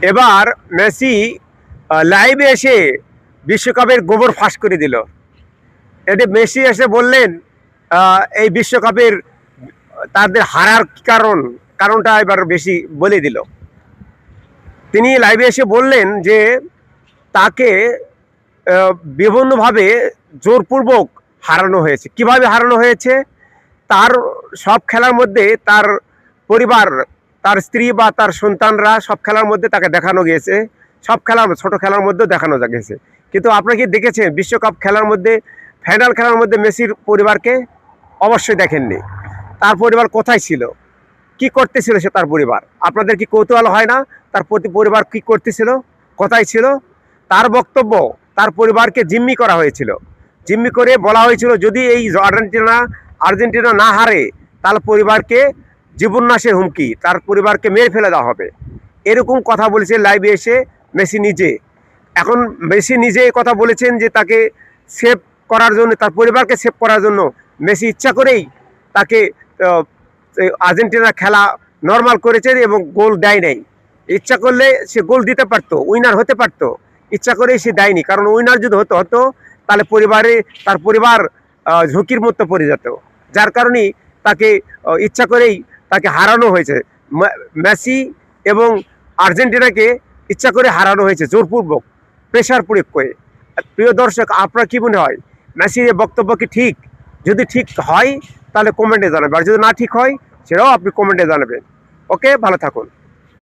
এবার মেসি লাইভে এসে বিশ্বকাপের গোবর ফাঁস করে দিল। এতে মেসি এসে বললেন এই বিশ্বকাপের তাদের হারার কারণটা এবার বেশি বলে দিল। তিনি লাইভে এসে বললেন যে তাকে বিভিন্নভাবে জোরপূর্বক হারানো হয়েছে। কিভাবে হারানো হয়েছে? তার সব খেলার মধ্যে তার পরিবার, তার স্ত্রী বা তার সন্তানরা সব খেলার মধ্যে তাকে দেখানো গিয়েছে, সব খেলার ছোট খেলার মধ্যেও দেখানো গেছে। কিন্তু আপনারা কি দেখেছেন বিশ্বকাপ খেলার মধ্যে, ফাইনাল খেলার মধ্যে মেসির পরিবারকে? অবশ্যই দেখেননি। তার পরিবার কোথায় ছিল, কি করতেছিল সে, তার পরিবার? আপনাদের কি কৌতূহল হয় না তার পরিবার কি করতেছিল, কোথায় ছিল? তার বক্তব্য, তার পরিবারকে জিম্মি করা হয়েছিল। জিম্মি করে বলা হয়েছিল যদি এই আর্জেন্টিনা না হারে তাহলে পরিবারকে জীবননাশের হুমকি, তার পরিবারকে মেরে ফেলে দেওয়া হবে। এরকম কথা বলেছে লাইভে এসে মেসি নিজে। এখন মেসি নিজে কথা বলেছেন যে তাকে সেভ করার জন্য, তার পরিবারকে সেভ করার জন্য মেসি ইচ্ছা করেই তাকে আর্জেন্টিনার খেলা নর্মাল করেছে এবং গোল দেয় নাই। ইচ্ছা করলে সে গোল দিতে পারতো, উইনার হতে পারতো, ইচ্ছা করেই সে দেয়নি। কারণ উইনার যদি হতো তাহলে তার পরিবার ঝুঁকির মধ্যে পড়ে যেত। যার কারণেই তাকে ইচ্ছা করেই তাকে হারানো হয়েছে। মেসি এবং আর্জেন্টিনাকে ইচ্ছা করে হারানো হয়েছে জোরপূর্বক, প্রেশার প্রয়োগ করে। প্রিয় দর্শক, আপনার কি মনে হয় মেসির এই বক্তব্য কি ঠিক? যদি ঠিক হয় তাহলে কমেন্টে জানাবেন, আর যদি না ঠিক হয় সেটাও আপনি কমেন্টে জানাবেন। ওকে, ভালো থাকুন।